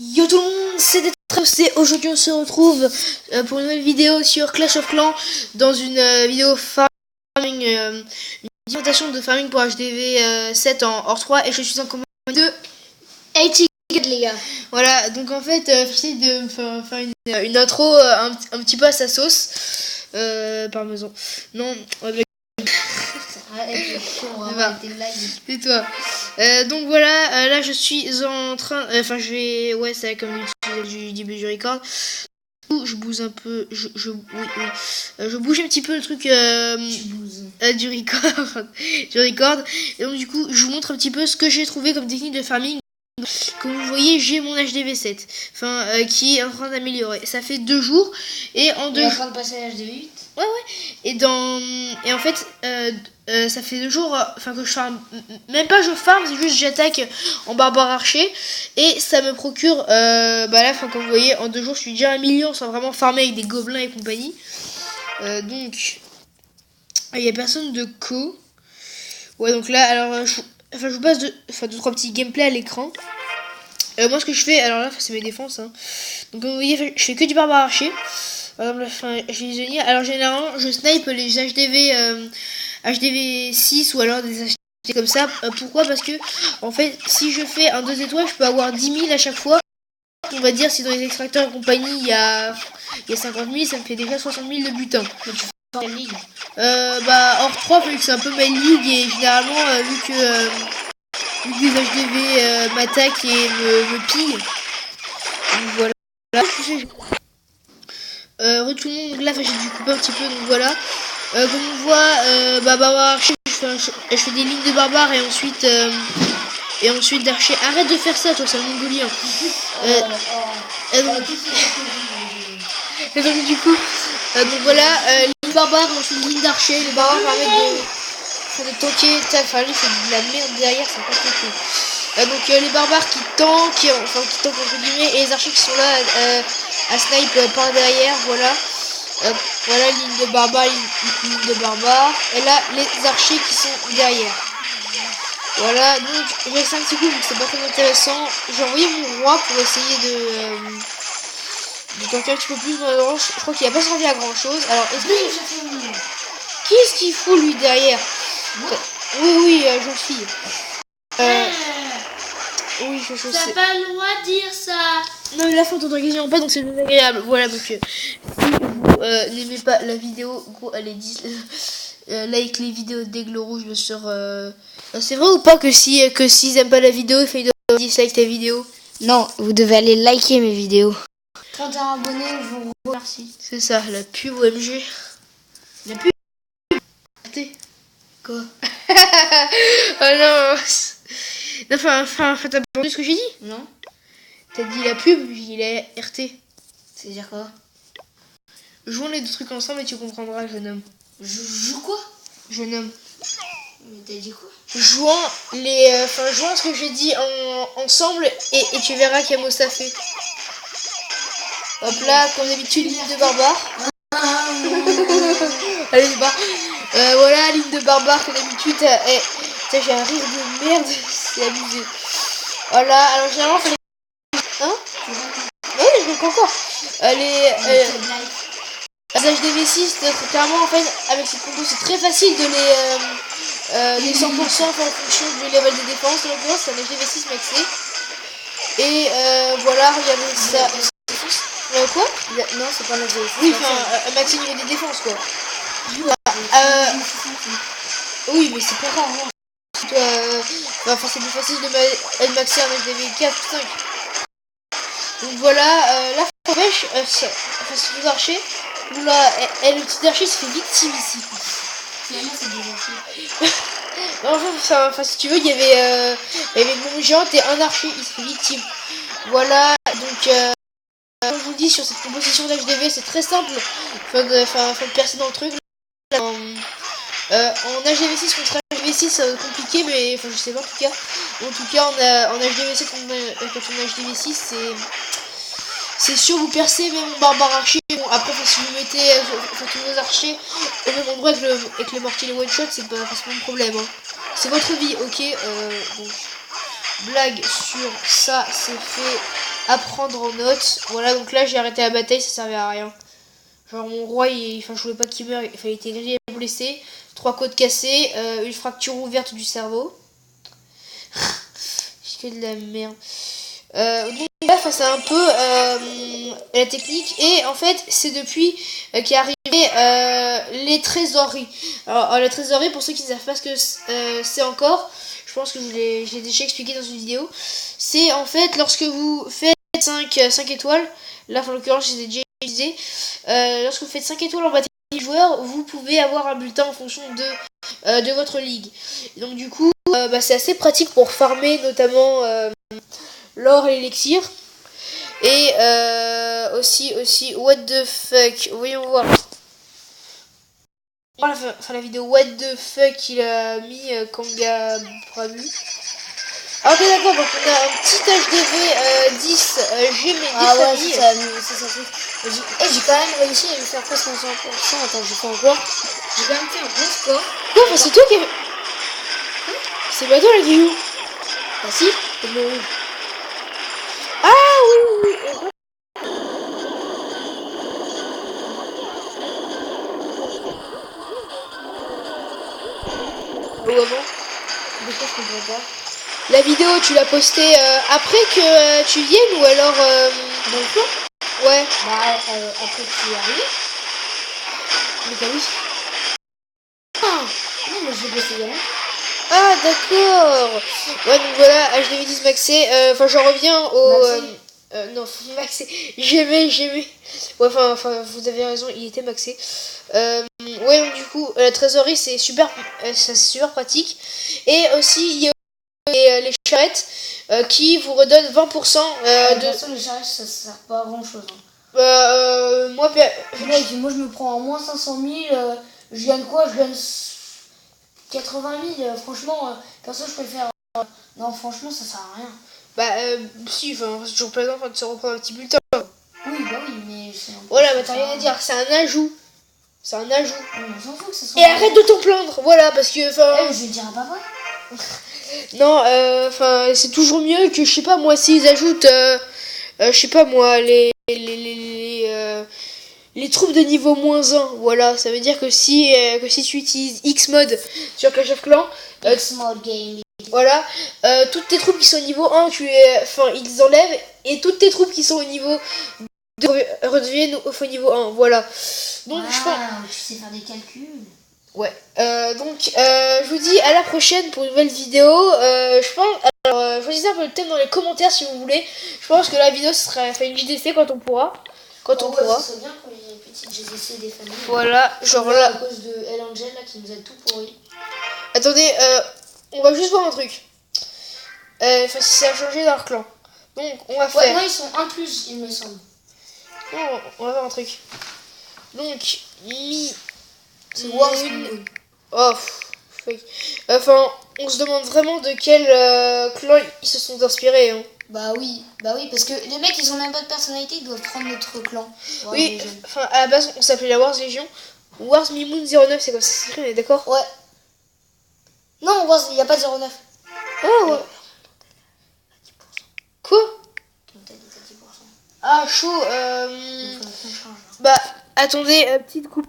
Yo tout le monde, c'est aujourd'hui on se retrouve pour une nouvelle vidéo sur Clash of Clans dans une vidéo farming, une présentation de farming pour HDV 7 en hors 3 et je suis en commande de 80 les gars. Voilà, donc en fait j'essaie de me faire une intro un petit peu à sa sauce parmesan. Non, c'est toi. Donc voilà, là je suis en train, enfin c'est comme du début du record. Je bouge un peu, je bouge un petit peu le truc du record, et donc du coup je vous montre un petit peu ce que j'ai trouvé comme technique de farming. Comme vous voyez, j'ai mon HDV7 qui est en train d'améliorer. Ça fait 2 jours et en 2 jours. En train de passer à l'HDV8. Ouais. Et en fait, ça fait 2 jours, que je farme. Même pas je farme, c'est juste j'attaque en barbare archer et ça me procure. Comme vous voyez, en 2 jours, je suis déjà à 1 million sans vraiment farmer avec des gobelins et compagnie. Donc, il y a personne de co. Ouais, donc là, alors, je vous passe 2-3 petits gameplays à l'écran. Moi, ce que je fais, alors là, c'est mes défenses. Hein. Donc, comme vous voyez, je fais que du barbare archer. Par exemple, alors généralement, je snipe les HDV 6 ou alors des HDV comme ça. Pourquoi? Parce que, en fait, si je fais un 2 étoiles, je peux avoir 10 000 à chaque fois. On va dire, si dans les extracteurs et compagnie, il y a 50 000, ça me fait déjà 60 000 de butin. Quelle ligue? Hors 3, vu que c'est un peu ma ligue et généralement, vu que les HDV m'attaquent et me pillent. Donc voilà. Tout le monde, là j'ai dû couper un petit peu, donc voilà. Comme on voit, barbare archer, je fais des lignes de barbare et ensuite d'archer. Arrête de faire ça, toi, c'est un mongolien. Et donc du coup, donc voilà, ligne barbare, ensuite ligne d'archer. Les barbares permettent de tanker. Enfin, lui, c'est de la merde derrière, c'est pas très cool. Donc les barbares qui tankent entre guillemets, et les archers qui sont là à snipe par derrière, voilà. Voilà, ligne de barbare, et là les archers qui sont derrière. Voilà, donc j'ai laissé un petit coup, donc c'est pas très intéressant. J'ai envoyé mon roi pour essayer de tanker un petit peu plus, mais je crois qu'il a pas servi à grand chose. Alors, qu'est-ce qu'il fout lui derrière? Oui, jeune fille. Oui, je sais. T'as pas le droit de dire ça. Non, mais la faute on ne pas, donc c'est désagréable. Voilà, donc si vous n'aimez pas la vidéo, gros, allez, like les vidéos d'Aigle Rouge, bien sûr. C'est vrai ou pas que s'ils n'aiment pas la vidéo, il faut dislike ta vidéo? Non, vous devez aller liker mes vidéos. 31 abonnés, je vous remercie. C'est ça, la pub OMG. La pub. Quoi? Oh non. Enfin, t'as entendu ce que j'ai dit? Non. T'as dit la pub, il est RT. C'est-à-dire quoi? Jouons les deux trucs ensemble et tu comprendras, jeune homme. Joue quoi? Jeune homme. Mais t'as dit quoi? Jouons ce que j'ai dit ensemble et tu verras qu'il y a mot ça fait. Hop là, comme d'habitude, ligne de barbare. Allez, voilà, ligne de barbare, comme d'habitude. J'ai un rire de merde, c'est abusé. Voilà, alors généralement, faut les... Hein? Oui, je le encore. Les HDV6, clairement, en fait, avec cette compo, c'est très facile de les 100% en fonction du level de défense. En l'occurrence, c'est un HDV6 maxé. Et voilà, regardez ça. Quoi? Non, c'est pas la HDV6. Oui, un maxi niveau des défenses, quoi. Oui, mais c'est pas rare, hein. C'est plus facile de maxer un HDV4 ou 5. Donc voilà, là, pêche, c'est les archers. Là, le petit archer se fait victime ici. Finalement, c'est des archers. Enfin, si tu veux, il y avait une bombe géante et un archer, il se fait victime. Voilà, donc, comme je vous le dis, sur cette composition d'HDV, c'est très simple. Faut de percer dans le truc. En HDV6 contre HDV6, c'est compliqué, mais je sais pas en tout cas. En tout cas, en HDV7 contre HDV6, c'est sûr, vous percez même en barbare archer. Bon, après, si vous mettez tous vos archers au même endroit avec le mortier et le one shot, c'est pas forcément un problème. Hein. C'est votre vie, ok. Donc, blague sur ça, c'est fait. à prendre en note. Voilà, donc là j'ai arrêté la bataille, ça servait à rien. Genre mon roi, enfin je voulais pas qu'il meure, il était grillé et blessé, 3 côtes cassées, une fracture ouverte du cerveau. C'est que de la merde. Donc là, c'est un peu la technique, et en fait c'est depuis qu'est arrivé les trésoreries. Alors la trésorerie, pour ceux qui ne savent pas ce que c'est encore, je pense que je l'ai déjà expliqué dans une vidéo. C'est en fait lorsque vous faites 5 étoiles, là en l'occurrence je les ai déjà utilisées, lorsque vous faites 5 étoiles en bataille de joueurs, vous pouvez avoir un bulletin en fonction de votre ligue. Et donc du coup c'est assez pratique pour farmer notamment l'or et l'élixir. Et aussi what the fuck, voyons voir. Enfin la vidéo what the fuck il a mis Kanga Bramu. Ah ok d'accord, donc on a un petit HDV 10 G mais Ah ouais, familles. J'ai quand même réussi à lui faire presque 100%. Attends, j'ai fait encore. J'ai quand même fait un bon score. Quoi, enfin, c'est toi qui as... C'est pas toi là qui joue. Bah si, c'est le rouge. Ah oui. Ou avant. De quoi je comprends pas. La vidéo, tu l'as postée après que tu viennes ou alors Dans le plan. Ouais. Bah après tu y arrives. Mais t'as oui. Ah non mais je l'ai posté hier. Ah d'accord. Ouais donc voilà, HDV10 maxé. Enfin j'en reviens au... non, maxé. J'aimais. Ouais enfin vous avez raison, il était maxé. Ouais donc du coup la trésorerie c'est super pratique. Et aussi il y a les charrettes qui vous redonnent 20% De toute façon les charrettes ça sert pas à grand chose. Moi je me prends en moins 500 000, je gagne quoi? Je gagne 80 000, franchement, perso je préfère... non franchement ça sert à rien. Si, enfin, c'est toujours plaisant de se reprendre un petit bulletin. Oui bah oui mais c'est un peu... Voilà, bah t'as rien à dire, c'est un ajout. C'est un ajout. On s'en fout que ça soit... Et arrête de t'en plaindre, voilà, parce que, enfin... je vais dire à papa. Non, enfin, c'est toujours mieux que, je sais pas moi, s'ils ajoutent, je sais pas moi, les troupes de niveau -1, voilà, ça veut dire que si tu utilises X-Mode sur Clash of Clans, Small game. voilà, toutes tes troupes qui sont au niveau 1, ils les enlèvent, et toutes tes troupes qui sont au niveau 2 redeviennent au niveau 1, voilà. Donc je pense... tu sais faire des calculs. Ouais, donc je vous dis à la prochaine pour une nouvelle vidéo. Je pense, alors choisissez un peu le thème dans les commentaires si vous voulez. Je pense que la vidéo sera une JDC quand on pourra. Quand on pourra. Ça serait bien qu'on ait une petite JDC des familles. Voilà, genre là. À cause de El Angel là qui nous a tout pourri. Attendez, on va juste voir un truc. Enfin, si ça a changé dans leur clan. Donc on va faire. Ouais, non, ils sont 1+, il me semble. Non, on va voir un truc. Donc, C'est Warzone. Oh, fake. Enfin, on se demande vraiment de quel clan ils se sont inspirés. Hein. Bah oui, parce que les mecs ils ont même pas de personnalité, ils doivent prendre notre clan. Oui, enfin à la base on s'appelait la Wars Légion. Wars Mimoun 09, c'est comme ça s'écrit, on est d'accord? Ouais. Non, Wars, il n'y a pas de 09. Ah ouais. Quoi? Ah, Ah chaud. Bah attendez, petite coupe.